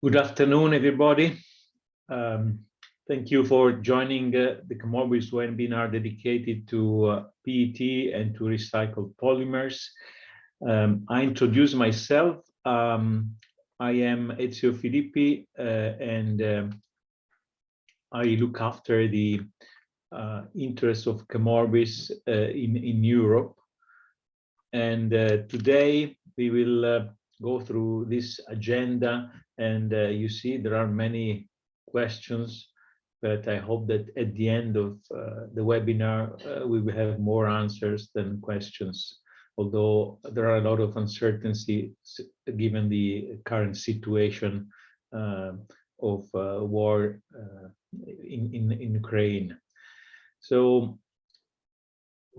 Good afternoon, everybody. Thank you for joining the ChemOrbis webinar dedicated to PET and to recycled polymers. I introduce myself. I am Ezio Filippi, and I look after the interests of ChemOrbis in Europe. And today we will go through this agenda, and you see there are many questions, but I hope that at the end of the webinar we will have more answers than questions, although there are a lot of uncertainty given the current situation of war in Ukraine. So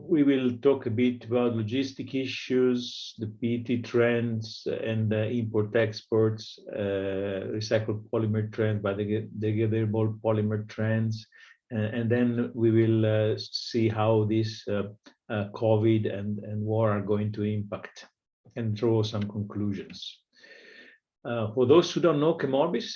we will talk a bit about logistic issues, the PET trends and import-exports, recycled polymer trends, biodegradable polymer trends, and then we will see how this COVID and war are going to impact and draw some conclusions. For those who don't know ChemOrbis,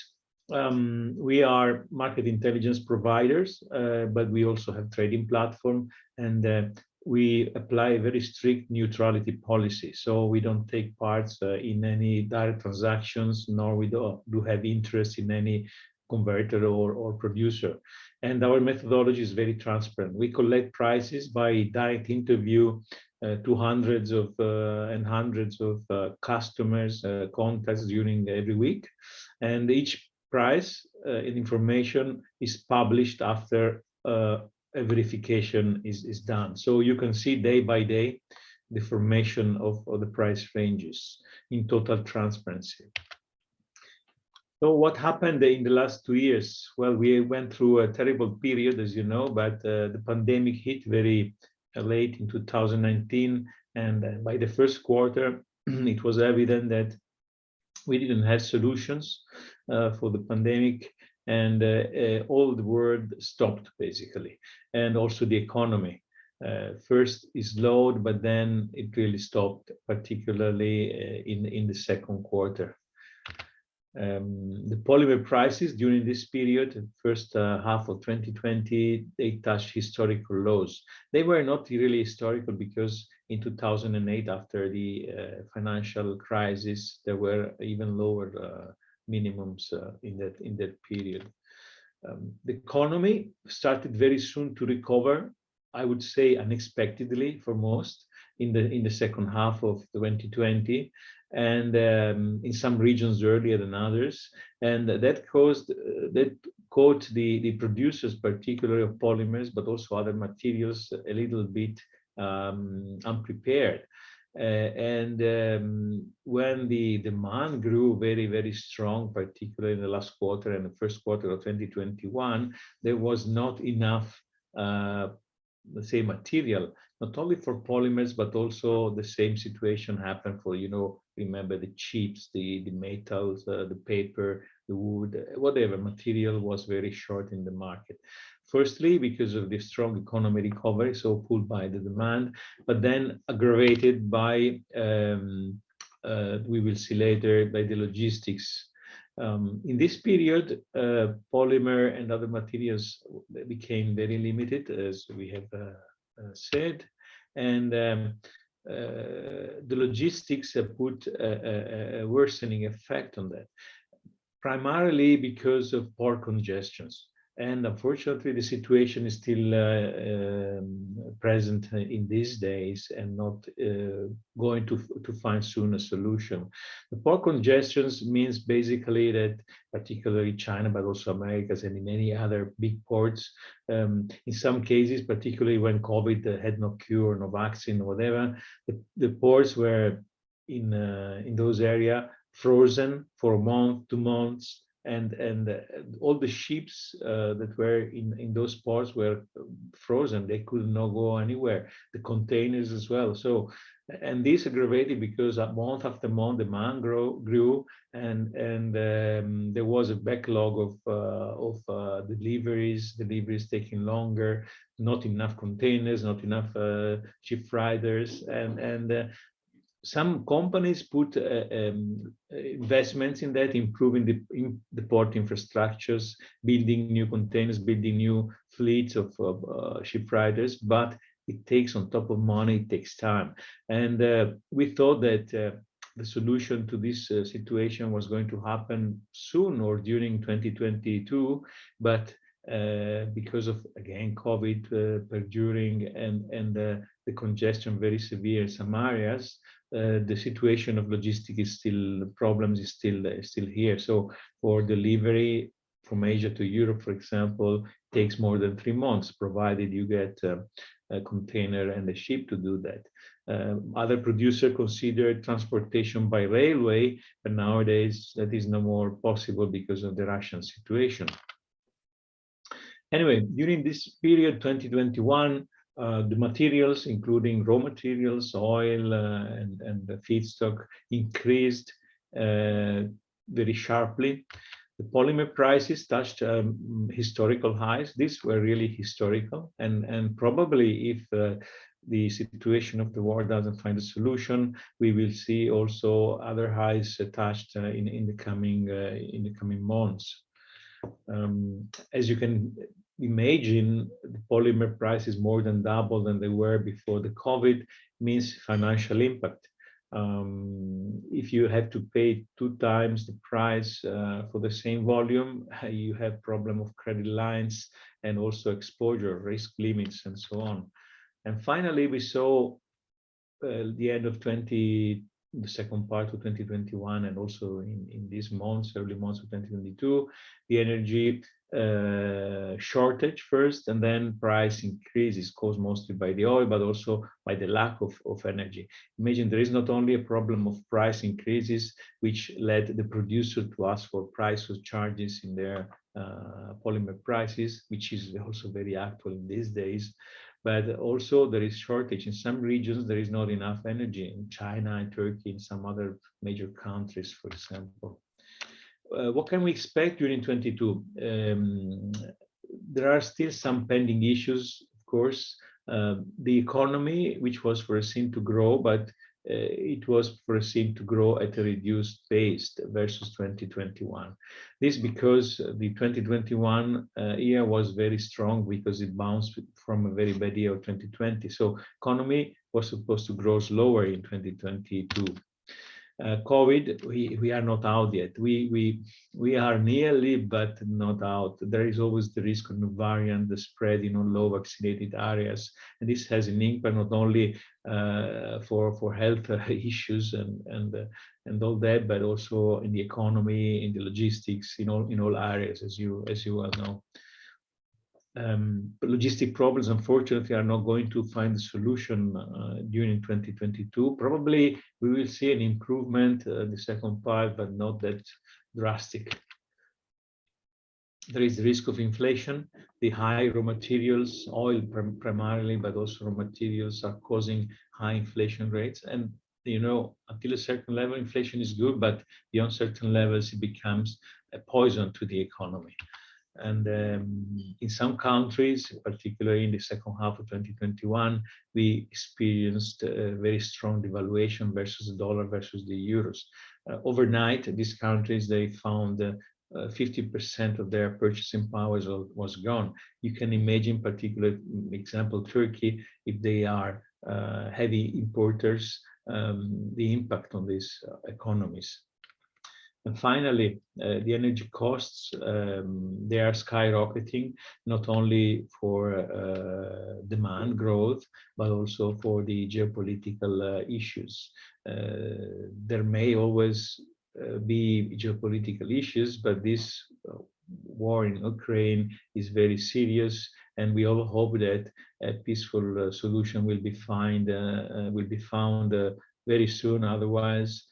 we are market intelligence providers, but we also have trading platform, and we apply a very strict neutrality policy. So we don't take parts in any direct transactions, nor we do have interest in any converter or producer. And our methodology is very transparent. We collect prices by direct interview to hundreds of and hundreds of customers contacts during every week, and each price and information is published after a verification is done. So you can see day by day the formation of the price ranges in total transparency. So what happened in the last 2 years? Well, we went through a terrible period, as you know, but the pandemic hit very late in 2019, and by the first quarter it was evident that we didn't have solutions for the pandemic, and all the world stopped basically, and also the economy. First it slowed, but then it really stopped, particularly in the second quarter. The polymer prices during this period, first half of 2020, they touched historical lows. They were not really historical because in 2008, after the financial crisis, there were even lower minimums in that period. The economy started very soon to recover, I would say unexpectedly for most, in the second half of 2020, and in some regions earlier than others, and that caught the producers, particularly of polymers, but also other materials, a little bit unprepared. When the demand grew very, very strong, particularly in the last quarter and the first quarter of 2021, there was not enough let's say material, not only for polymers, but also the same situation happened for, remember the chips, the metals, the paper, the wood, whatever material was very short in the market. Firstly, because of the strong economy recovery, so pulled by the demand, but then aggravated by, we will see later, by the logistics. In this period, polymer and other materials became very limited, as we have said, and the logistics put a worsening effect on that, primarily because of port congestions. And unfortunately, the situation is still present in these days and not going to find soon a solution. The port congestions means basically that, particularly China, but also Americas and in many other big ports, in some cases, particularly when COVID had no cure, no vaccine, or whatever, the ports were in those areas frozen for a month, 2 months. And all the ships that were in those ports were frozen. They could not go anywhere. The containers as well. So, and this aggravated because month after month demand grew, and there was a backlog of deliveries taking longer, not enough containers, not enough ship riders, and some companies put investments in that, improving the port infrastructures, building new containers, building new fleets of ship riders, but it takes, on top of money, it takes time. And we thought that the solution to this situation was going to happen soon or during 2022, but because of, again, COVID perduring and the congestion very severe in some areas, the situation of logistics is still, problems is still here. So for delivery from Asia to Europe, for example, takes more than 3 months, provided you get a container and a ship to do that. Other producers consider transportation by railway, but nowadays that is no more possible because of the Russian situation. Anyway, during this period, 2021, the materials, including raw materials, oil, and the feedstock, increased very sharply. The polymer prices touched historical highs. These were really historical, and probably if the situation of the war doesn't find a solution, we will see also other highs touched in the coming months. As you can imagine, the polymer price is more than double than they were before the COVID, means financial impact. If you have to pay 2 times the price for the same volume, you have problem of credit lines and also exposure, risk limits, and so on. And finally, we saw the end of the second part of 2021, and also in these months, early months of 2022, the energy shortage first, and then price increases caused mostly by the oil, but also by the lack of energy. Imagine there is not only a problem of price increases, which led the producer to ask for price charges in their polymer prices, which is also very actual in these days, but also there is shortage. In some regions, there is not enough energy, in China and Turkey, and some other major countries, for example. What can we expect during 22? There are still some pending issues, of course. The economy, which was foreseen to grow, but it was foreseen to grow at a reduced pace versus 2021. This because the 2021 year was very strong because it bounced from a very bad year of 2020. So economy was supposed to grow slower in 2022. COVID, we are not out yet. We are nearly, but not out. There is always the risk of the variant, the spread in low vaccinated areas, and this has an impact not only for health issues and all that, but also in the economy, in the logistics, in all areas, as you well know. Logistic problems, unfortunately, are not going to find a solution during 2022. Probably we will see an improvement the second part, but not that drastic. There is the risk of inflation. The high raw materials, oil primarily, but also raw materials, are causing high inflation rates. And until a certain level, inflation is good, but beyond certain levels, it becomes a poison to the economy. And in some countries, particularly in the second half of 2021, we experienced a very strong devaluation versus the dollar versus the euros. Overnight, these countries, they found 50% of their purchasing power was gone. You can imagine, particular example, Turkey, if they are heavy importers, the impact on these economies. And finally, the energy costs, they are skyrocketing, not only for demand growth, but also for the geopolitical issues. There may always be geopolitical issues, but this war in Ukraine is very serious, and we all hope that a peaceful solution will be found very soon. Otherwise,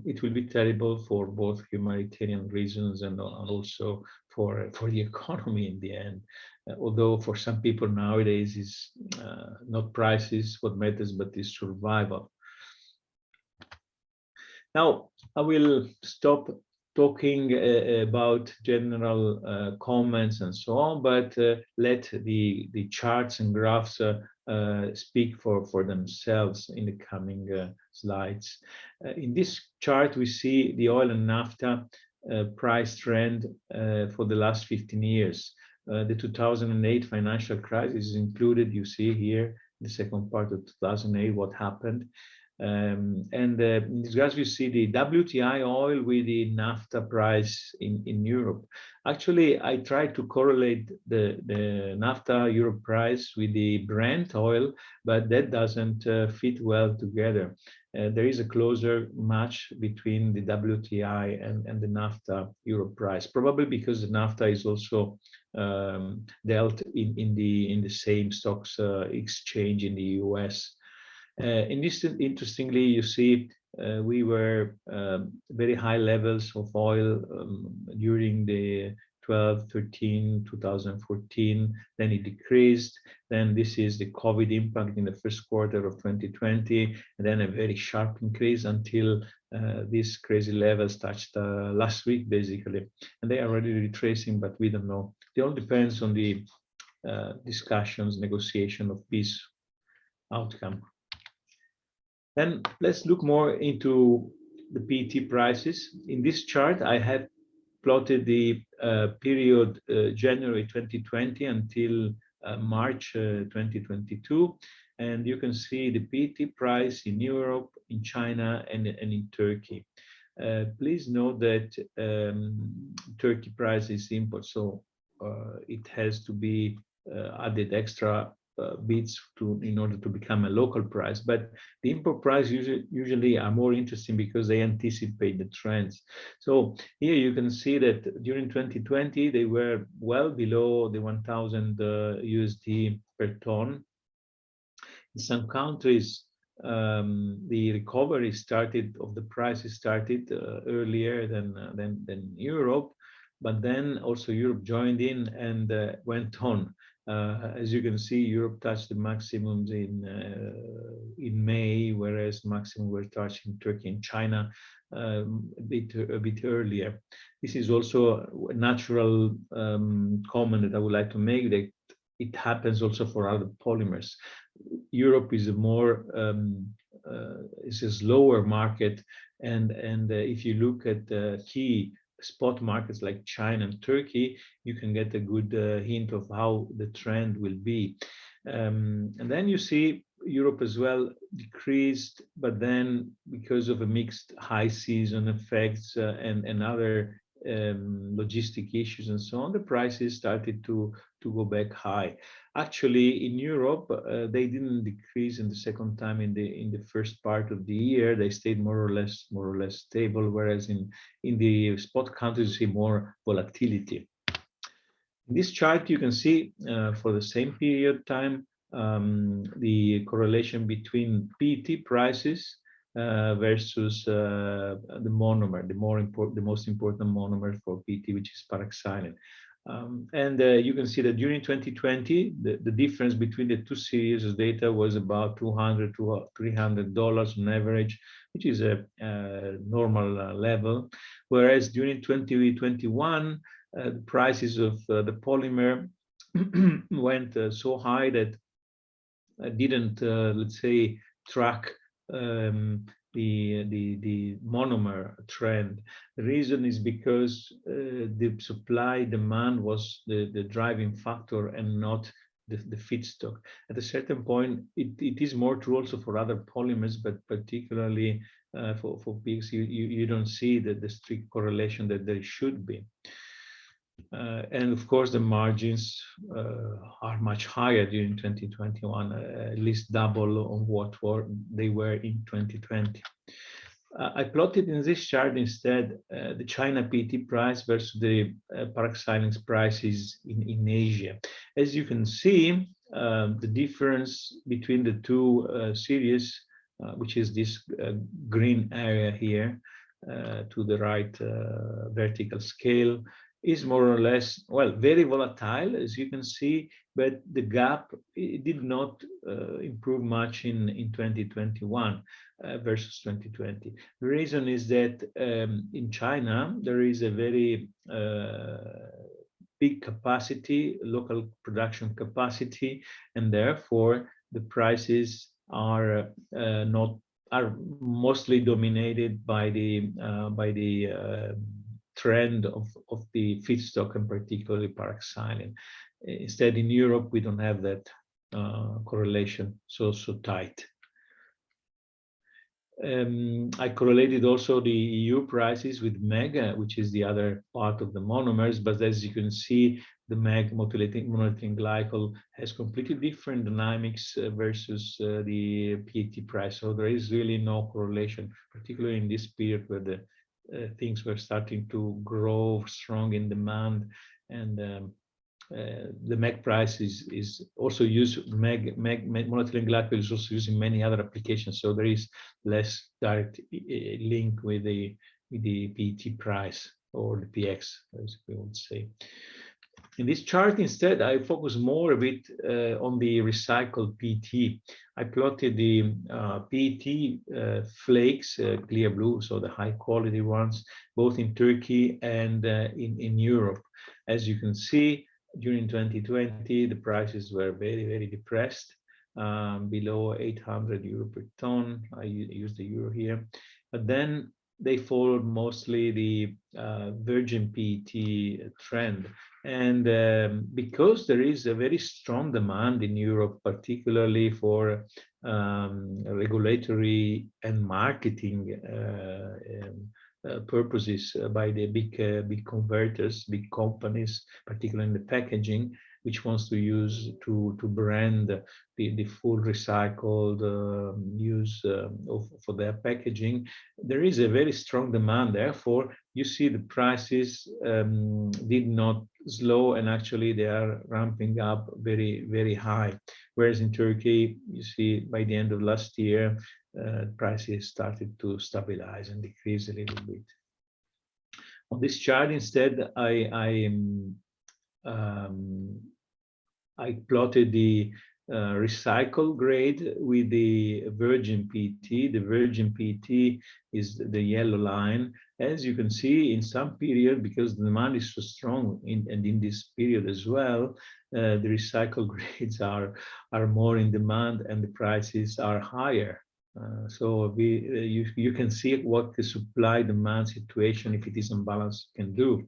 it will be terrible for both humanitarian reasons and also for the economy in the end. Although for some people nowadays is not prices what matters, but is survival. Now I will stop talking about general comments and so on, but let the charts and graphs speak for themselves in the coming slides. In this chart, we see the oil and naphtha price trend for the last 15 years. The 2008 financial crisis is included. You see here the second part of 2008 what happened. In this graph, you see the WTI oil with the naphtha price in Europe. Actually, I tried to correlate the naphtha Europe price with the Brent oil, but that doesn't fit well together. There is a closer match between the WTI and the naphtha Europe price, probably because the naphtha is also dealt in the same stocks exchange in the US. Interestingly, you see we were very high levels of oil during the 12, 13, 2014, then it decreased. Then this is the COVID impact in the first quarter of 2020, and then a very sharp increase until these crazy levels touched last week, basically. And they are already retracing, but we don't know. It all depends on the discussions, negotiation of peace outcome. Then let's look more into the PET prices. In this chart, I have plotted the period January 2020 until March 2022. And you can see the PET price in Europe, in China, and in Turkey. Please note that Turkey price is import, so it has to be added extra bits in order to become a local price. But the import price usually are more interesting because they anticipate the trends. So here you can see that during 2020 they were well below the 1,000 USD per ton. In some countries, the recovery of the prices started earlier than Europe, but then also Europe joined in and went on. As you can see, Europe touched the maximums in May, whereas maximum were touched in Turkey and China a bit earlier. This is also a natural comment that I would like to make, that it happens also for other polymers. Europe is is a slower market, and if you look at the key spot markets like China and Turkey, you can get a good hint of how the trend will be. And then you see Europe as well decreased, but then because of a mixed high season effects and other logistic issues and so on, the prices started to go back high. Actually, in Europe, they didn't decrease in the second time in the first part of the year. They stayed more or less stable, whereas in the spot countries you see more volatility. In this chart, you can see for the same period time the correlation between PET prices versus the monomer, the most important monomer for PET, which is paraxylene. You can see that during 2020, the difference between the two series of data was about $200 to $300 on average, which is a normal level. Whereas during 2021, the prices of the polymer went so high that didn't, let's say, track the monomer trend. The reason is because the supply demand was the driving factor and not the feedstock. At a certain point, it is more true also for other polymers, but particularly for PX, you don't see the strict correlation that there should be. And of course, the margins are much higher during 2021, at least double on what they were in 2020. I plotted in this chart instead the China PET price versus the paraxylene prices in Asia. As you can see, the difference between the two series, which is this green area here to the right vertical scale, is more or less, well, very volatile, as you can see, but the gap did not improve much in 2021 versus 2020. The reason is that in China, there is a very big capacity, local production capacity, and therefore the prices are mostly dominated by the trend of the feedstock, and particularly paraxylene. Instead, in Europe, we don't have that correlation so tight. I correlated also the EU prices with MEG, which is the other part of the monomers. But as you can see, the MEG monoethylene glycol has completely different dynamics versus the PET price. So there is really no correlation, particularly in this period where the things were starting to grow strong in demand, and the MEG price is also used. MEG monoethylene glycol is also used in many other applications, so there is less direct link with the PET price, or the PX, as we would say. In this chart, instead, I focus more a bit on the recycled PET. I plotted the PET flakes, clear blue, so the high quality ones, both in Turkey and in Europe. As you can see, during 2020, the prices were very depressed, below 800 euro per ton. I use the euro here. But then they followed mostly the virgin PET trend. And because there is a very strong demand in Europe, particularly for regulatory and marketing purposes by the big converters, big companies, particularly in the packaging, which wants to use to brand the full recycled use for their packaging. There is a very strong demand. Therefore, you see the prices did not slow, and actually they are ramping up very high. Whereas in Turkey, you see by the end of last year, prices started to stabilize and decrease a little bit. On this chart, instead, I plotted the recycled grade with the virgin PET. The virgin PET is the yellow line. As you can see, in some period, because the demand is so strong, and in this period as well, the recycled grades are more in demand, and the prices are higher. So you can see what the supply-demand situation, if it is unbalanced, can do.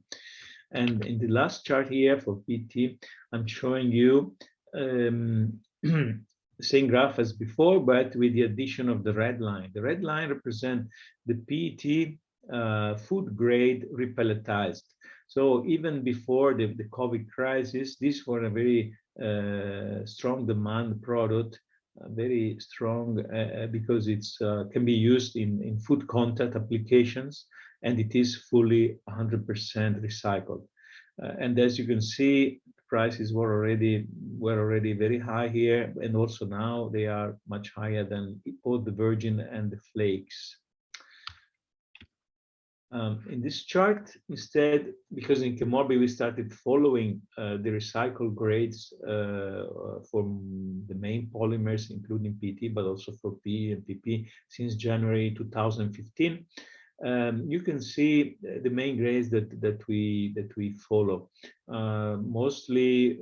And in the last chart here for PET, I'm showing you the same graph as before, but with the addition of the red line. The red line represents the PET food grade repelletized. So even before the COVID crisis, this was a very strong demand product, very strong because it's can be used in food contact applications, and it is fully 100% recycled. And as you can see, prices were already very high here, and also now they are much higher than both the virgin and the flakes. In this chart, instead, because in ChemOrbis we started following the recycled grades from the main polymers, including PET, but also for PE and PP since January 2015. You can see the main grades that we follow. Mostly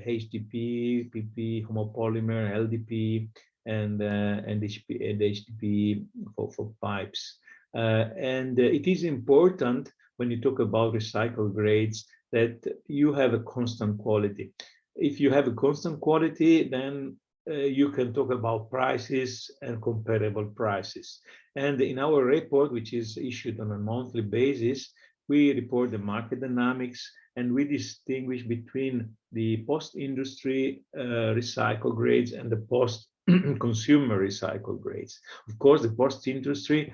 HDP, PP, homopolymer, LDP, and HDP for pipes. And it is important when you talk about recycled grades that you have a constant quality. If you have a constant quality, then you can talk about prices and comparable prices. And in our report, which is issued on a monthly basis, we report the market dynamics, and we distinguish between the post-industry recycled grades and the post-consumer recycled grades. Of course, the post-industry,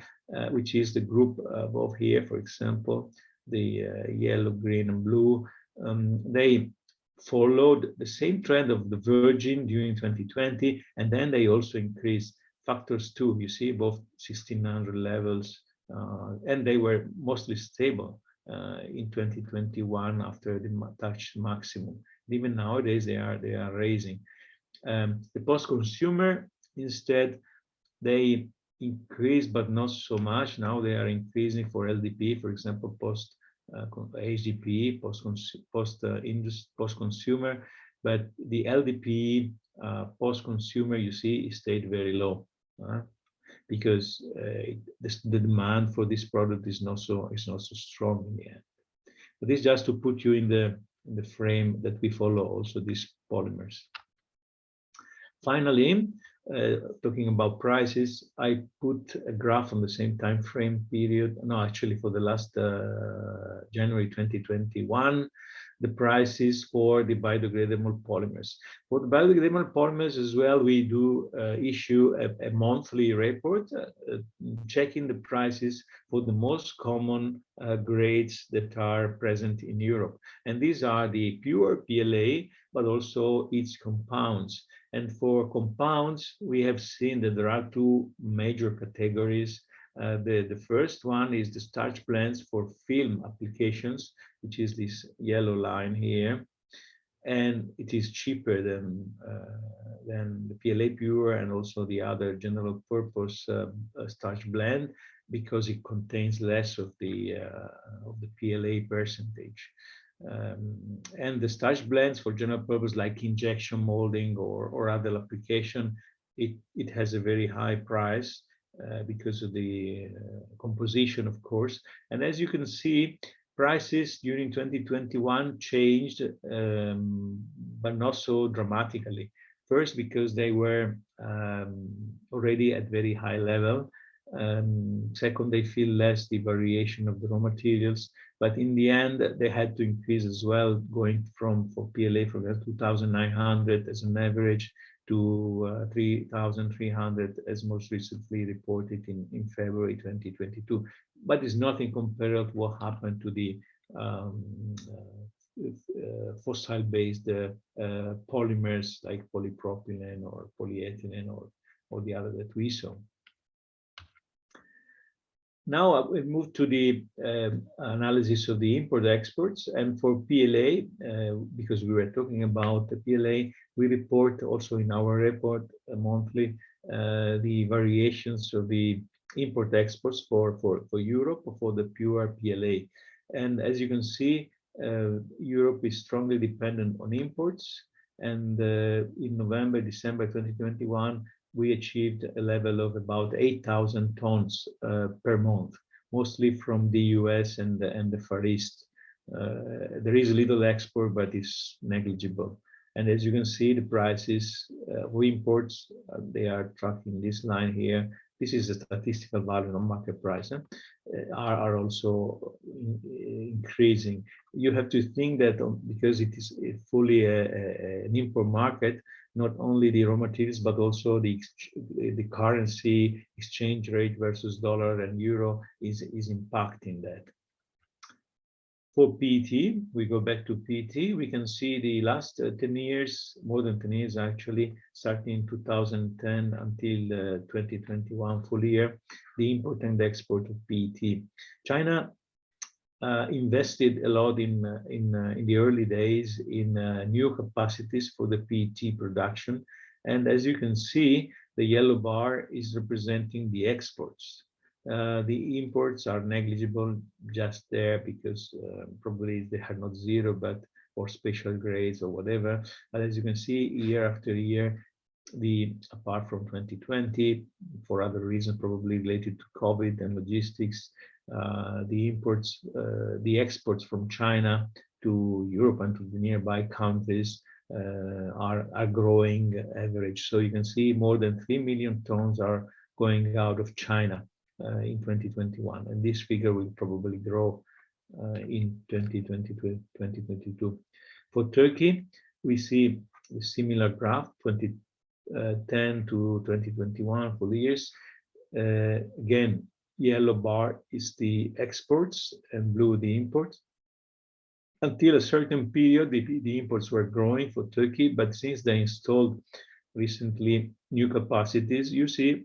which is the group above here, for example, the yellow, green, and blue, they followed the same trend of the virgin during 2020, and then they also increased factors 2. You see both 1600 levels, and they were mostly stable in 2021 after the touch maximum. Even nowadays, they are raising. The post-consumer, instead, they increase, but not so much. Now they are increasing for LDP, for example, post HDP, post-consumer, but the LDP Post-consumer, you see, it stayed very low because the demand for this product is not so strong in the end. But this just to put you in the frame that we follow also these polymers. Finally, talking about prices, I put a graph on the same time frame period. No, actually for the last January 2021, the prices for the biodegradable polymers. For the biodegradable polymers as well, we do issue a monthly report checking the prices for the most common grades that are present in Europe. And these are the pure PLA, but also its compounds. And for compounds, we have seen that there are two major categories. The first one is the starch blends for film applications, which is this yellow line here, and it is cheaper than the PLA pure and also the other general purpose starch blend because it contains less of the PLA percentage. And the starch blends for general purpose like injection molding or other application, it has a very high price because of the composition, of course. And as you can see, prices during 2021 changed, but not so dramatically. First, because they were already at very high level. Second, they feel less the variation of the raw materials, but in the end, they had to increase as well, going from for PLA from 2,900 as an average to 3,300 as most recently reported in February 2022. But it's nothing compared to what happened to the fossil-based polymers like polypropylene or polyethylene or the other that we saw. Now we move to the analysis of the import-exports, and for PLA, because we were talking about the PLA, we report also in our report monthly the variations of the import-exports for Europe for the pure PLA. And as you can see, Europe is strongly dependent on imports, and in November, December 2021, we achieved a level of about 8,000 tons per month, mostly from the US and the Far East. There is a little export, but it's negligible. And as you can see, the prices of imports, they are tracking this line here. This is a statistical value on market price, are also increasing. You have to think that because it is fully an import market, not only the raw materials, but also the currency exchange rate versus dollar and euro is impacting that. For PET, we go back to PET, we can see the last 10 years, more than 10 years actually, starting in 2010 until 2021 full year, the import and export of PET. China invested a lot in the early days in new capacities for the PET production. And as you can see, the yellow bar is representing the exports. The imports are negligible just there because probably they are not zero, but or special grades or whatever. But as you can see, year after year, apart from 2020, for other reasons probably related to COVID and logistics, the exports from China to Europe and to the nearby countries are growing average. So you can see more than 3 million tons are going out of China in 2021, and this figure will probably grow in 2022. For Turkey, we see a similar graph, 2010 to 2021 for the years. Again, yellow bar is the exports and blue the imports. Until a certain period, the imports were growing for Turkey, but since they installed recently new capacities, you see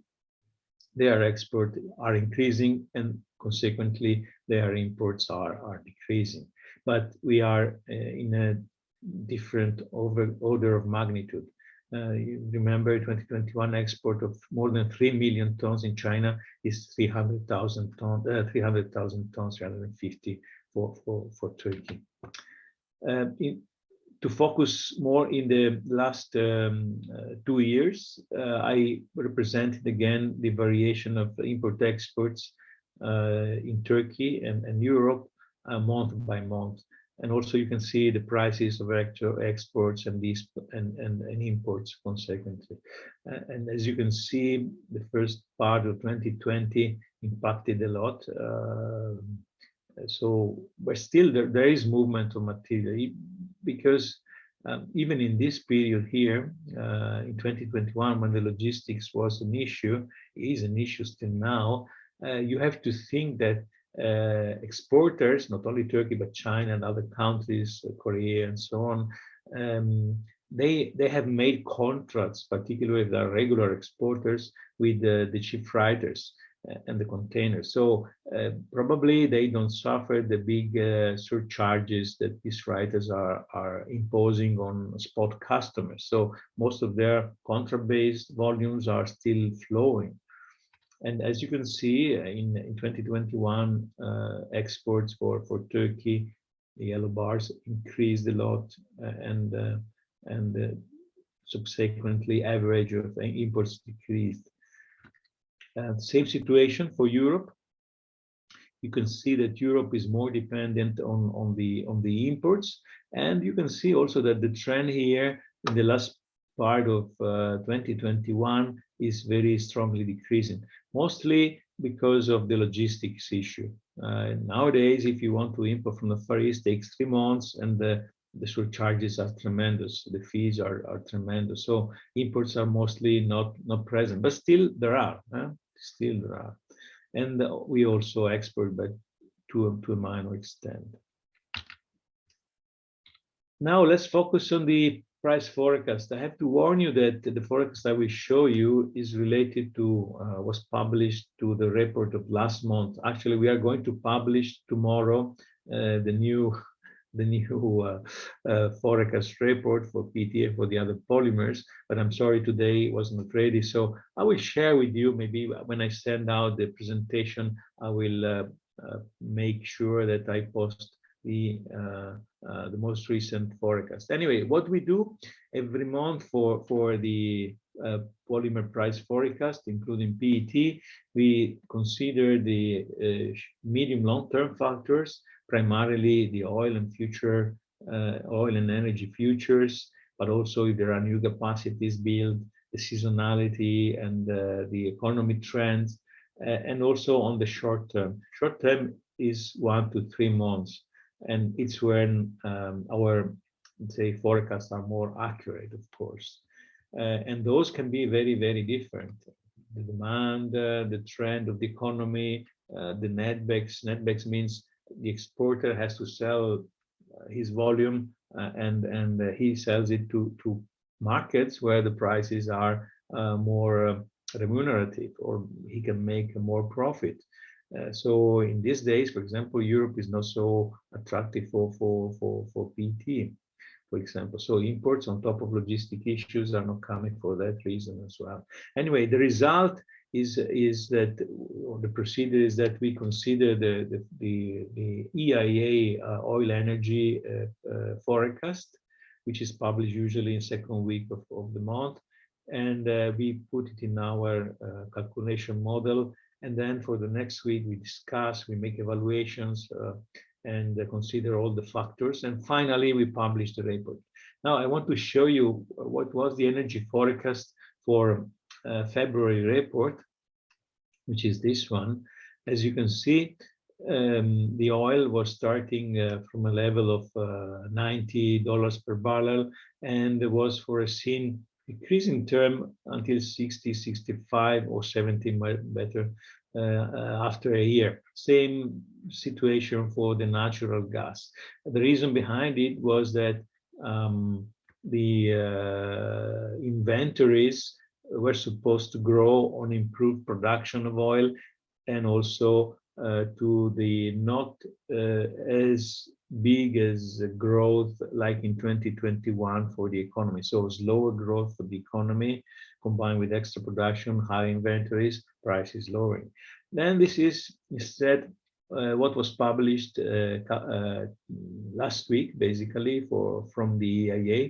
their exports are increasing and consequently their imports are decreasing. But we are in a different order of magnitude. You remember 2021 export of more than 3 million tons in China is 300,000 tons, 350 for Turkey. In To focus more in the last 2 years, I represented again the variation of import exports in Turkey and Europe month by month. And also you can see the prices of actual exports and these and imports consequently. And as you can see, the first part of 2020 impacted a lot. But still there is movement of material, because even in this period here, in 2021, when the logistics was an issue, is an issue still now, you have to think that exporters, not only Turkey, but China and other countries, Korea and so on, they have made contracts, particularly with the regular exporters, with the ship freighters and the containers. So probably they don't suffer the big surcharges that these freighters are imposing on spot customers. So most of their contract-based volumes are still flowing. And as you can see, in 2021, exports for Turkey, the yellow bars, increased a lot, and subsequently average of imports decreased. Same situation for Europe. You can see that Europe is more dependent on the imports, and you can see also that the trend here in the last part of 2021 is very strongly decreasing, mostly because of the logistics issue. Nowadays, if you want to import from the Far East, it takes 3 months, and the surcharges are tremendous. The fees are tremendous. So imports are mostly not present, but still there are. Still there are. And we also export, but to a minor extent. Now let's focus on the price forecast. I have to warn you that the forecast I will show you is related to, was published to the report of last month. Actually, we are going to publish tomorrow the new forecast report for PET and for the other polymers, but I'm sorry today it was not ready. So I will share with you, maybe when I send out the presentation, I will make sure that I post the most recent forecast. Anyway, what we do every month for the polymer price forecast, including PET, we consider the medium long-term factors, primarily the oil and energy futures, but also if there are new capacities built, the seasonality and the economy trends, and also on the short term. Short term is 1 to 3 months, and it's when our, let's say, forecasts are more accurate, of course. And those can be very, very different. The demand, the trend of the economy, the netbacks. Netbacks means the exporter has to sell his volume, and he sells it to markets where the prices are more remunerative, or he can make more profit. So in these days, for example, Europe is not so attractive for PET, for example. So imports on top of logistic issues are not coming for that reason as well. Anyway, the result is that, or the procedure is that we consider the EIA oil energy forecast, which is published usually in second week of the month, and we put it in our calculation model. And then for the next week, we discuss, we make evaluations, and consider all the factors. And finally, we publish the report. Now, I want to show you what was the energy forecast for February report, which is this one. As you can see, the oil was starting from a level of $90 per barrel, and there was foreseen decreasing term until 60, 65, or 70, better, after a year. Same situation for the natural gas. The reason behind it was that the inventories were supposed to grow on improved production of oil, and also to the not as big as growth like in 2021 for the economy. So slower growth of the economy combined with extra production, high inventories, prices lowering. Then this is instead what was published last week, basically, from the EIA.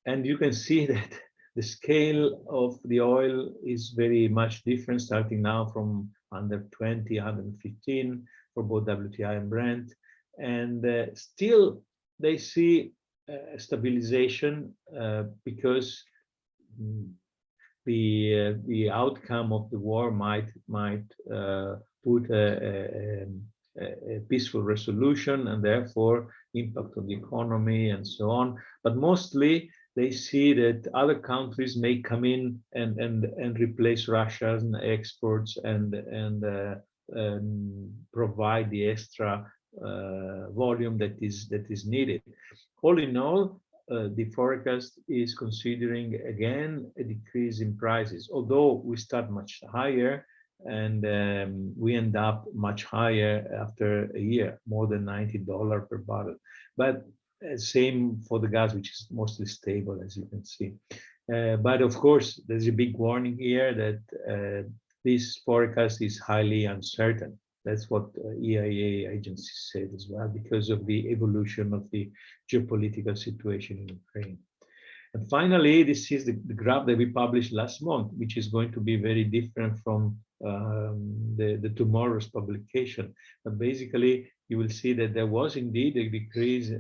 And you can see that the scale of the oil is very much different, starting now from 120, 115 for both WTI and Brent. And still, they see stabilization because the outcome of the war might put a peaceful resolution and therefore impact on the economy and so on. But mostly they see that other countries may come in and replace Russian exports and provide the extra volume that is needed. All in all, the forecast is considering again a decrease in prices, although we start much higher and we end up much higher after a year, more than $90 per barrel. But same for the gas, which is mostly stable, as you can see. But of course, there's a big warning here that this forecast is highly uncertain. That's what EIA agencies said as well, because of the evolution of the geopolitical situation in Ukraine. And finally, this is the graph that we published last month, which is going to be very different from the tomorrow's publication. But basically, you will see that there was indeed a decrease,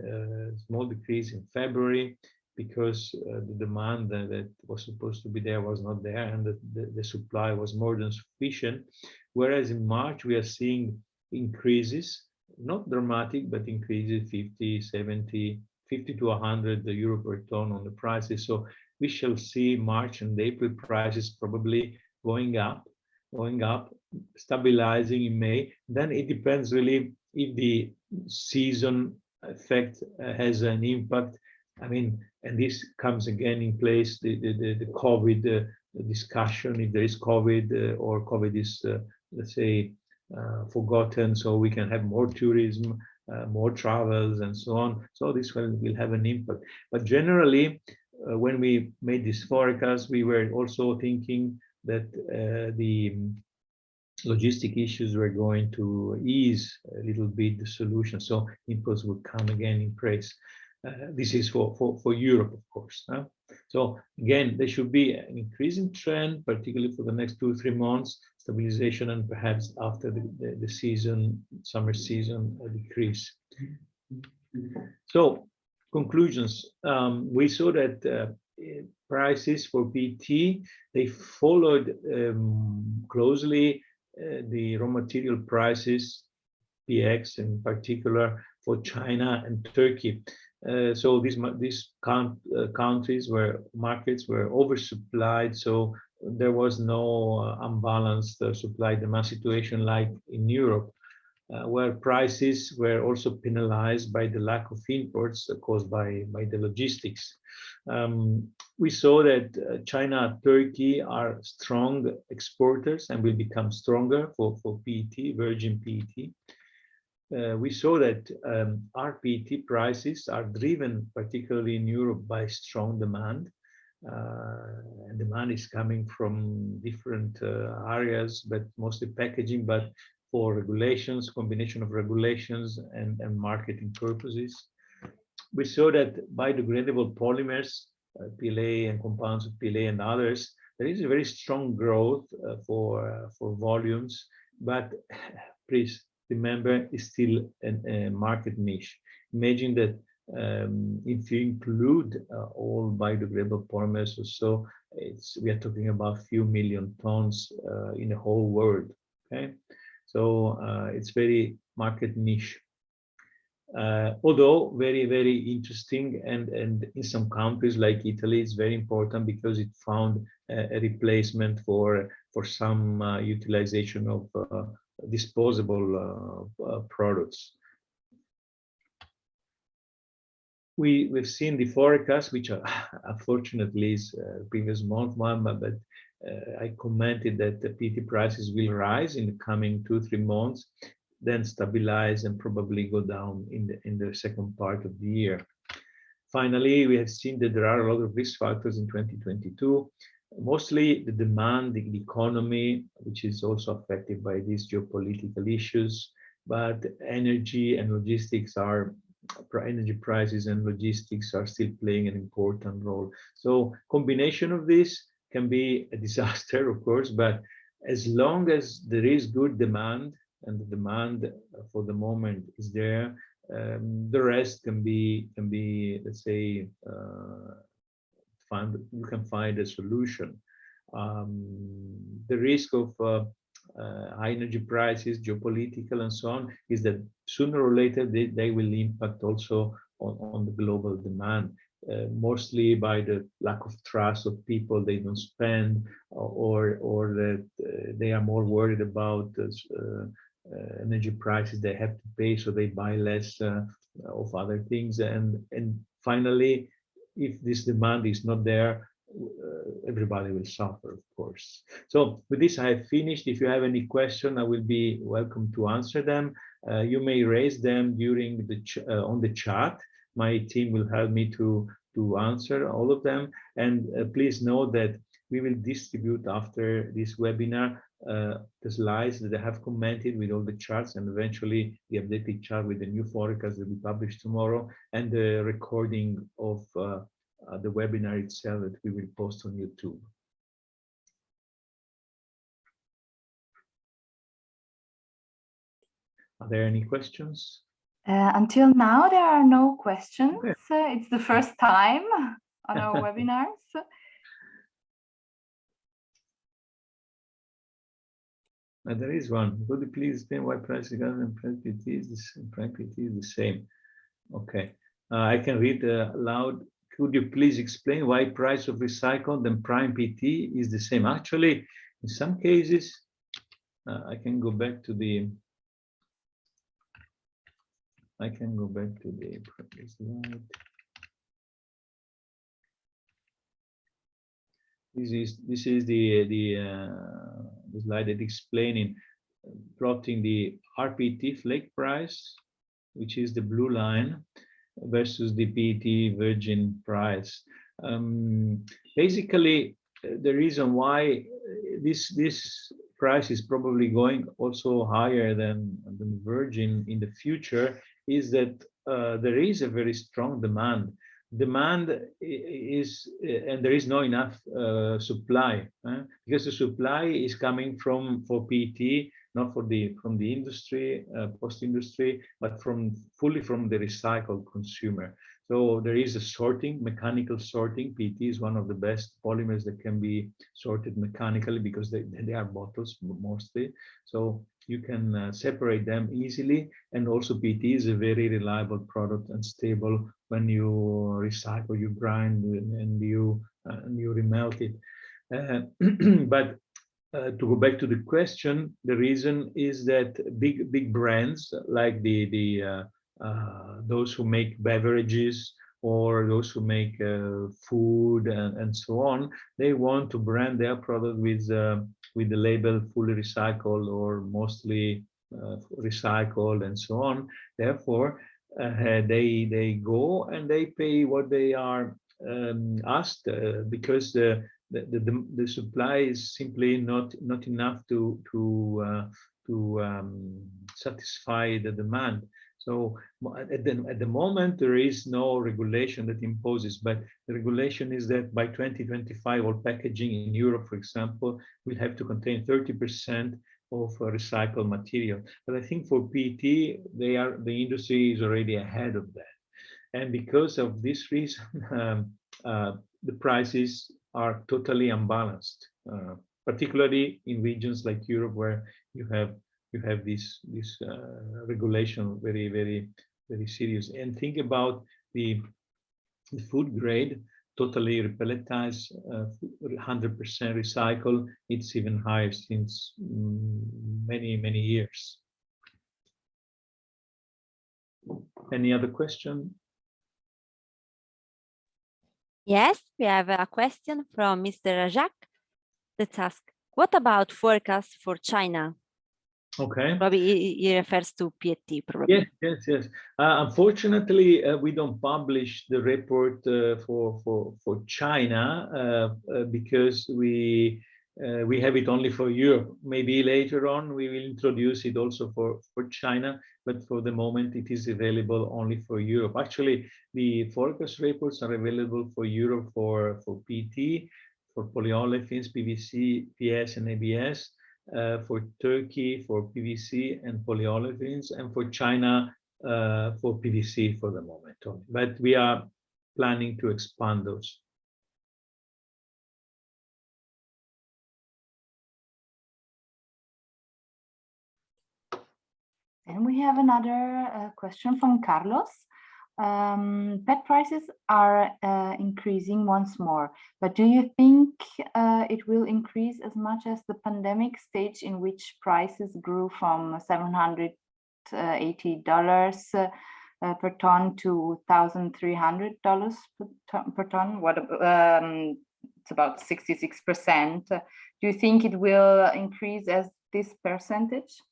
small decrease in February, because the demand that was supposed to be there was not there, and the supply was more than sufficient. Whereas in March, we are seeing increases, not dramatic, but increases 50, 70, 50 to 100 euro per ton on the prices. So we shall see March and April prices probably going up, stabilizing in May. Then it depends really if the season effect has an impact. I mean, and this comes again in place, the COVID discussion, if there is COVID or COVID is, let's say, forgotten, so we can have more tourism, more travels and so on. So this will have an impact. But generally, when we made this forecast, we were also thinking that the logistic issues were going to ease a little bit the solution. So imports would come again in price. This is for Europe, of course. So again, there should be an increasing trend, particularly for the next 2-3 months, stabilization, and perhaps after the season, summer season, a decrease. So conclusions, we saw that prices for PET, they followed closely the raw material prices, PX in particular, for China and Turkey. So these countries markets were oversupplied, so there was no unbalanced supply-demand situation like in Europe, where prices were also penalized by the lack of imports caused by the logistics. We saw that China and Turkey are strong exporters and will become stronger for PET, virgin PET. We saw that our PET prices are driven, particularly in Europe, by strong demand. And demand is coming from different areas, but mostly packaging, but for regulations, combination of regulations and marketing purposes. We saw that biodegradable polymers, PLA and compounds of PLA and others, there is a very strong growth for volumes, but please remember, it's still a market niche. Imagine that if you include all biodegradable polymers or so, we are talking about a few million tons in the whole world. Okay, so it's very market niche. Although very, very interesting, and in some countries like Italy, it's very important because it found a replacement for some utilization of disposable products. We've seen the forecast, which unfortunately is previous month one, but I commented that the PET prices will rise in the coming 2-3 months, then stabilize and probably go down in the second part of the year. Finally, we have seen that there are a lot of risk factors in 2022. Mostly the demand, the economy, which is also affected by these geopolitical issues, but energy and logistics are energy prices and logistics are still playing an important role. So combination of this can be a disaster, of course, but as long as there is good demand and the demand for the moment is there, the rest can be let's say you can find a solution. The risk of high energy prices, geopolitical and so on, is that sooner or later they will impact also on the global demand, mostly by the lack of trust of people. They don't spend, or that they are more worried about energy prices they have to pay, so they buy less of other things. And finally, if this demand is not there, everybody will suffer, of course. So with this, I have finished. If you have any question, I will be welcome to answer them. You may raise them during the on the chat. My team will help me to answer all of them. And please know that we will distribute after this webinar the slides that I have commented with all the charts, and eventually the updated chart with the new forecast will be published tomorrow, and the recording of the webinar itself that we will post on YouTube. Are there any questions? Until now, there are no questions. Okay. It's the first time on our webinars. There is one. Could you please explain why price and price PT is the same? Okay, I can read aloud. Could you please explain why price of recycled and prime PT is the same? Actually, in some cases, I can go back to the slide. This is the slide that explaining plotting the RPT flake price, which is the blue line, versus the PET virgin price. Basically, the reason why this price is probably going also higher than virgin in the future is that there is a very strong demand. Demand is, and there is not enough supply, because the supply is coming for PET, not from the industry, post-industry, but fully from the recycled consumer. So there is a sorting, mechanical sorting. PET is one of the best polymers that can be sorted mechanically because they are bottles mostly. So you can separate them easily, and also PET is a very reliable product and stable when you recycle, you grind, and you remelt it. But to go back to the question, the reason is that big brands like those who make beverages or those who make food and so on, they want to brand their product with the label fully recycled or mostly recycled and so on. Therefore, they go and they pay what they are asked, because the supply is simply not enough to satisfy the demand. So at the moment, there is no regulation that imposes, but the regulation is that by 2025, all packaging in Europe, for example, will have to contain 30% of recycled material. But I think for PET, the industry is already ahead of that. And because of this reason, the prices are totally unbalanced, particularly in regions like Europe, where you have this regulation very serious. And think about the food grade, totally repelletized, 100% recycled. It's even higher since many years. Any other question? Yes, we have a question from Mr. Rajak that asks, what about forecasts for China? Okay. Probably he refers to PET, probably. Yes. Unfortunately, we don't publish the report for China because we We have it only for Europe. Maybe later on we will introduce it also for China, but for the moment it is available only for Europe. Actually, the forecast reports are available for Europe for PET, for polyolefins, PVC, PS, and ABS, for Turkey for PVC and polyolefins, and for China for PVC for the moment. But we are planning to expand those. And we have another question from Carlos. PET prices are increasing once more, but do you think it will increase as much as the pandemic stage in which prices grew from $780 per ton to $1,300 per ton? What it's about 66%. Do you think it will increase as this percentage?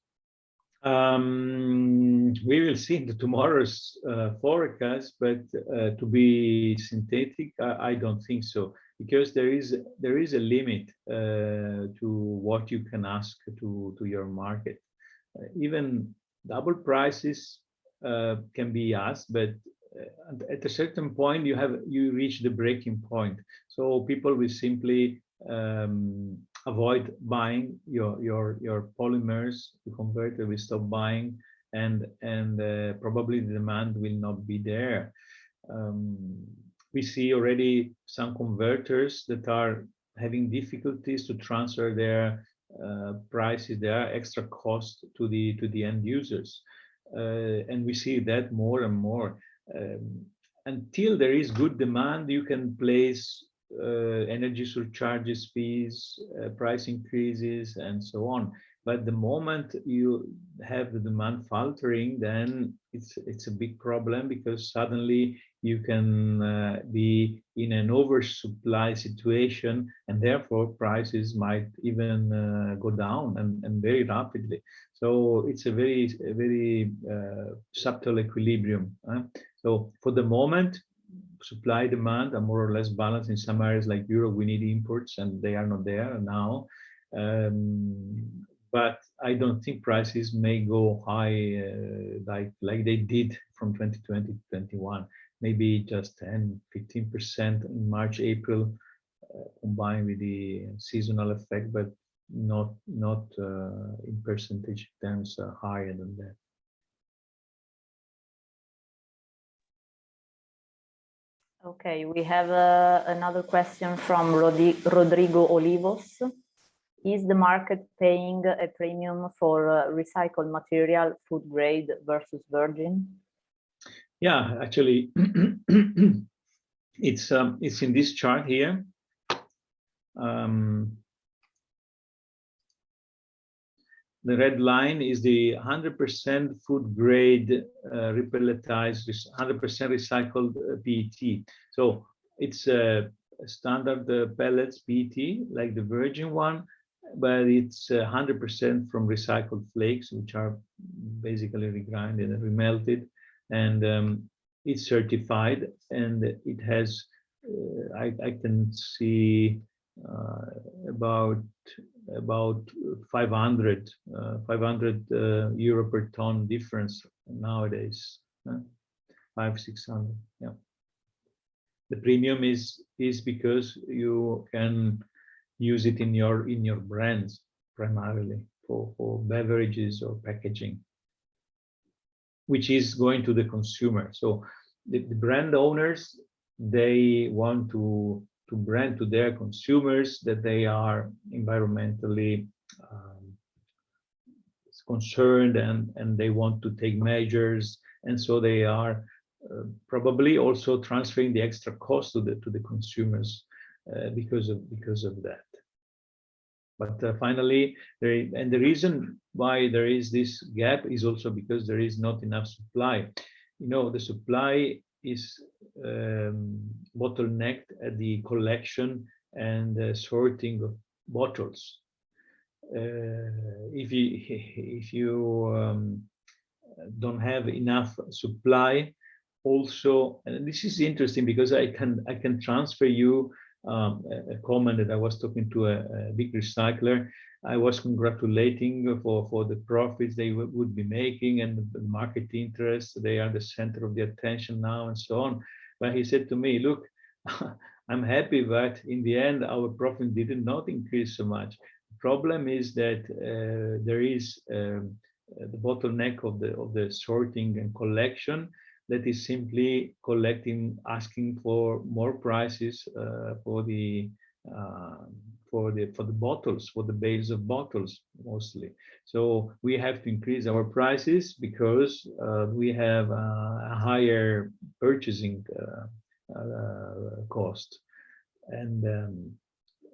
We will see in tomorrow's forecast, but to be synthetic, I don't think so, because there is a limit to what you can ask to your market. Even double prices can be asked, but at a certain point you reach the breaking point. So people will simply avoid buying your polymers. The converter will stop buying, and probably the demand will not be there. We see already some converters that are having difficulties to transfer their prices, their extra cost to the end users, and we see that more and more. Until there is good demand, you can place energy surcharges, fees, price increases, and so on. But the moment you have the demand faltering, then it's a big problem, because suddenly you can be in an oversupply situation, and therefore prices might even go down and very rapidly. So it's a very subtle equilibrium. So for the moment, supply demand are more or less balanced. In some areas like Europe, we need imports, and they are not there now. But I don't think prices may go high like they did from 2020 to 2021. Maybe just 10-15% in March, April, combined with the seasonal effect, but not in percentage terms higher than that. Okay, we have another question from Rodrigo Olivos. Is the market paying a premium for recycled material, food grade versus virgin? Yeah, actually, it's in this chart here. The red line is the 100% food grade repelletized, 100% recycled PET. So it's a standard pellets PET, like the virgin one, but it's 100% from recycled flakes, which are basically regrinded and remelted, and it's certified, and it has I can see about 500 euro per ton difference nowadays, 500-600. Yeah, the premium is because you can use it in your brands primarily for beverages or packaging, which is going to the consumer. So the brand owners, they want to brand to their consumers that they are environmentally concerned, and they want to take measures, and so they are probably also transferring the extra cost to the consumers because of that. But finally, the reason why there is this gap is also because there is not enough supply. You know, the supply is bottlenecked at the collection and sorting of bottles. If you don't have enough supply, also, and this is interesting because I can transfer you a comment that I was talking to a big recycler. I was congratulating for the profits they would be making and the market interest. They are the center of the attention now and so on. But he said to me, look, I'm happy, but in the end, our profit did not increase so much. The problem is that there is the bottleneck of the sorting and collection that is simply collecting, asking for more prices for the bottles, for the bales of bottles mostly. So we have to increase our prices because we have a higher purchasing cost. And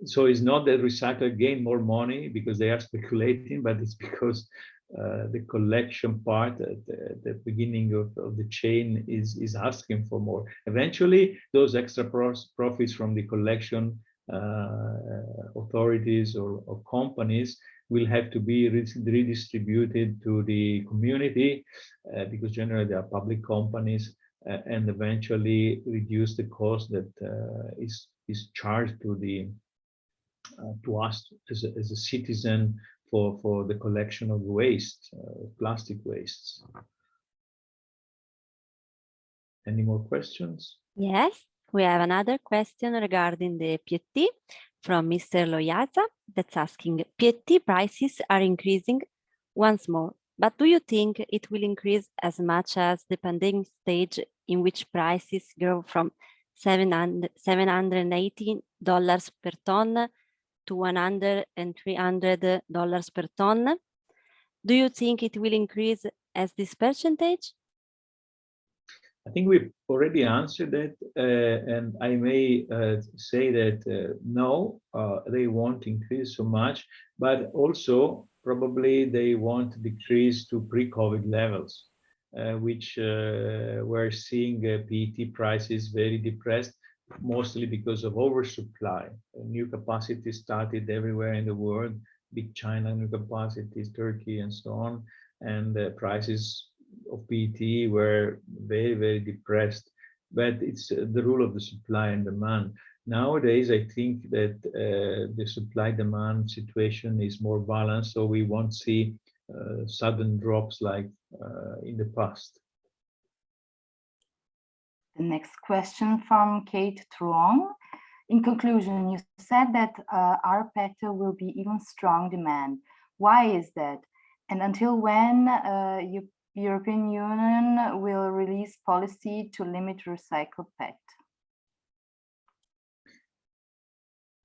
so it's not that recyclers gain more money because they are speculating, but it's because the collection part at the beginning of the chain is asking for more. Eventually, those extra profits from the collection authorities or companies will have to be redistributed to the community because generally they are public companies and eventually reduce the cost that is charged to us as a citizen for the collection of waste, plastic wastes. Any more questions? Yes, we have another question regarding the PET from Mr. Loyaza that's asking, PET prices are increasing once more, but do you think it will increase as much as the pandemic stage in which prices grow from $780 per ton to $100 and $300 per ton? Do you think it will increase as this percentage? I think we've already answered that, and I may say that no, they won't increase so much, but also probably they won't decrease to pre-COVID levels, which we're seeing PET prices very depressed, mostly because of oversupply. New capacity started everywhere in the world, big China new capacities, Turkey, and so on, and the prices of PET were very, very depressed. But it's the rule of the supply and demand. Nowadays, I think that the supply-demand situation is more balanced, so we won't see sudden drops like in the past. The next question from Kate Truong. In conclusion, you said that our PET will be even strong demand. Why is that? And until when European Union will release policy to limit recycled PET?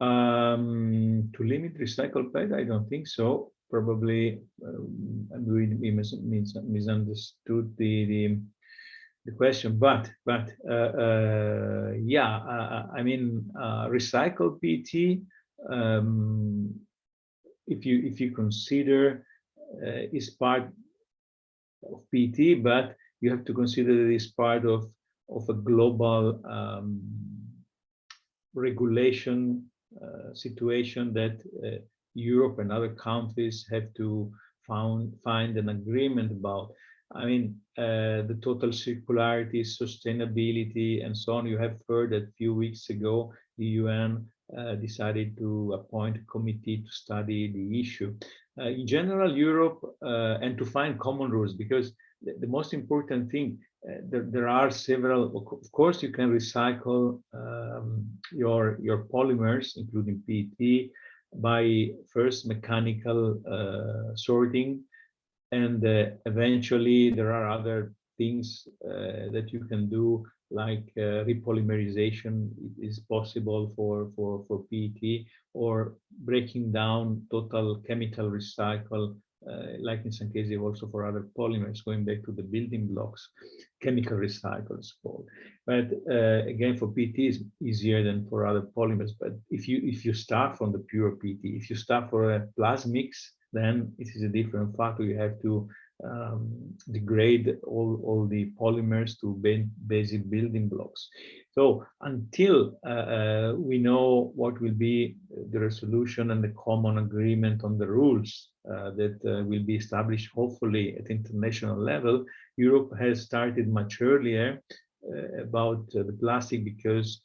To limit recycled PET, I don't think so. Probably we misunderstood the question, but yeah, I mean recycled PET. If you consider is part of PET, but you have to consider it is part of a global regulation situation that Europe and other countries have to find an agreement about. I mean, the total circularity, sustainability, and so on. You have heard that a few weeks ago, the UN decided to appoint a committee to study the issue. In general, Europe, and to find common rules, because the most important thing, there are several, of course, you can recycle your polymers, including PET, by first mechanical sorting, and eventually there are other things that you can do, like repolymerization is possible for PET, or breaking down total chemical recycle, like in some cases also for other polymers, going back to the building blocks, chemical recycles called. But again, for PET is easier than for other polymers. But if you start from the pure PET, if you start for a plasmics, then it is a different factor. You have to degrade all the polymers to basic building blocks. So until we know what will be the resolution and the common agreement on the rules that will be established, hopefully at international level, Europe has started much earlier about the plastic, because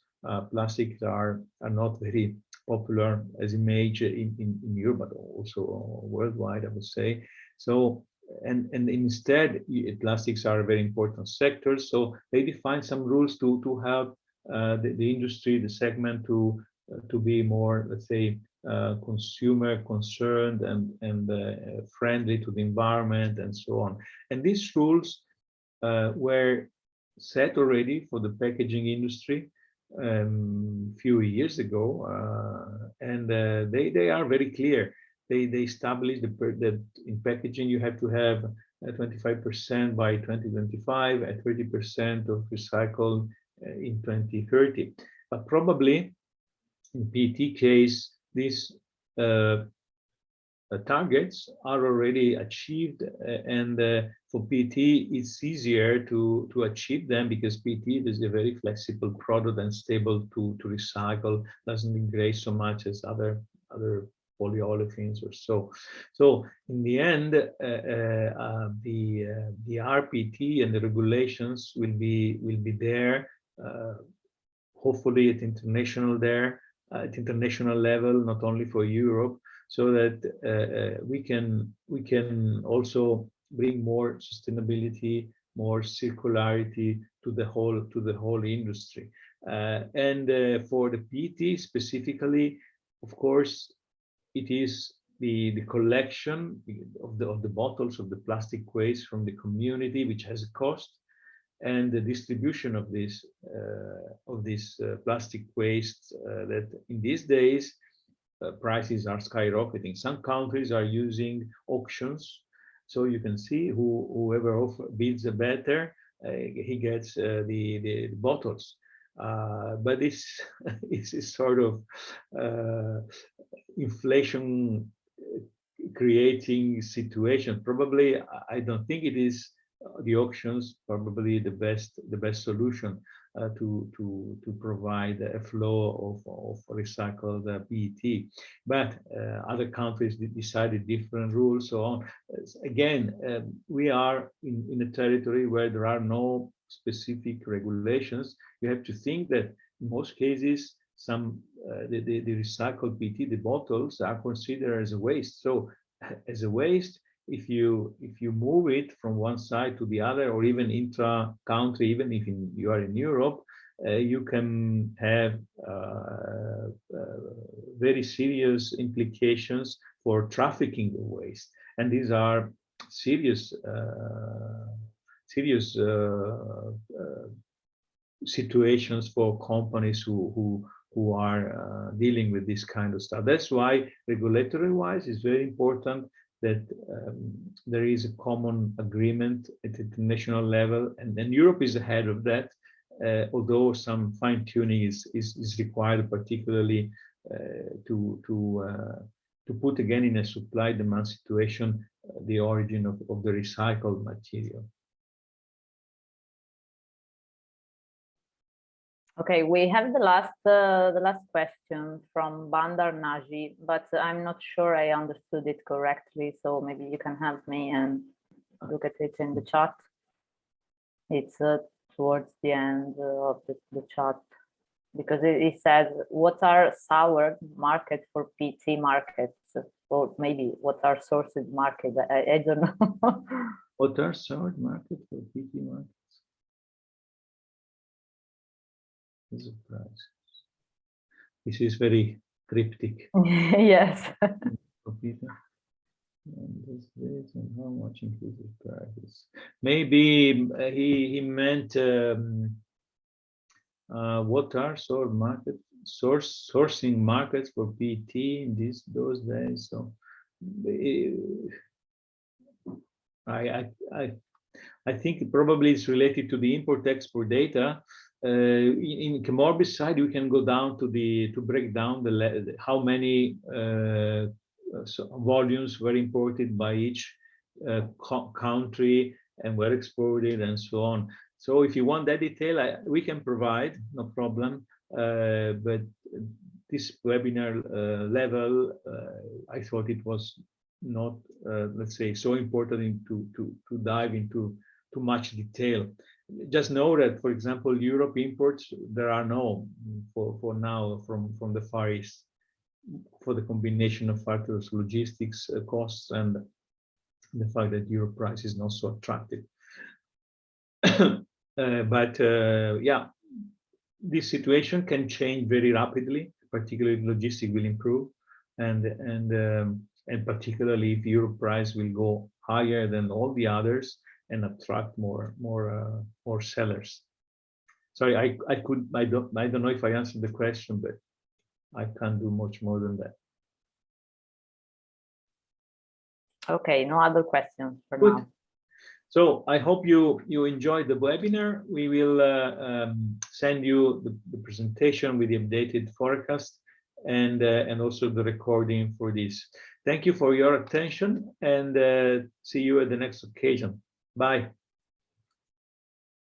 plastics are not very popular as image in Europe, but also worldwide, I would say. So, and instead, plastics are a very important sector. So they define some rules to help the industry, the segment to be more, let's say, consumer concerned and friendly to the environment and so on. And these rules were set already for the packaging industry few years ago, and they are very clear. They establish that in packaging you have to have 25% by 2025 and 30% of recycled in 2030. But probably in PET case, these targets are already achieved, and for PET it's easier to achieve them because PET is a very flexible product and stable to recycle, doesn't degrade so much as other polyolefins or so. So in the end, the RPT and the regulations will be there, hopefully at international level, not only for Europe, so that we can also bring more sustainability, more circularity to the whole industry. And for the PET specifically, of course, it is the collection of the bottles of the plastic waste from the community, which has a cost, and the distribution of this plastic waste that in these days prices are skyrocketing. Some countries are using auctions, so you can see whoever bids better, he gets the bottles. But this is sort of inflation creating situation. Probably, I don't think it is the auctions probably the best solution to provide a flow of recycled PET. But other countries decided different rules, so on. Again, we are in a territory where there are no specific regulations. You have to think that in most cases, the recycled PET, the bottles, are considered as a waste. So as a waste, if you move it from one side to the other, or even intra-country, even if you are in Europe, you can have very serious implications for trafficking of waste, and these are serious situations for companies who are dealing with this kind of stuff. That's why regulatory-wise, it's very important that there is a common agreement at international level, and Europe is ahead of that, although some fine-tuning is required, particularly to put again in a supply-demand situation the origin of the recycled material. Okay, we have the last question from Bandar Naji, but I'm not sure I understood it correctly, so maybe you can help me and look at it in the chat. It's towards the end of the chat, because it says, what are soured markets for PET markets? Or maybe what are sourced markets? I don't know. What are soured markets for PET markets? Price. This is very cryptic. Yes. And this and how much increases prices? Maybe he meant what are sourcing markets for PET in those days. So I think probably it's related to the import-export data. In ChemOrbis side, you can go down to break down how many volumes were imported by each country and were exported and so on. So if you want that detail, we can provide, no problem. But this webinar level, I thought it was not, let's say, so important to dive into too much detail. just know that, for example, Europe imports, there are no for now from the Far East, for the combination of factors, logistics costs, and the fact that Europe price is not so attractive. Yeah, this situation can change very rapidly, particularly if logistics will improve, and particularly if Europe price will go higher than all the others and attract more sellers. Sorry, I don't know if I answered the question, but I can't do much more than that. Okay, no other questions for Good. now. So I hope you enjoyed the webinar. We will send you the presentation with the updated forecast and also the recording for this. Thank you for your attention, and see you at the next occasion. Bye.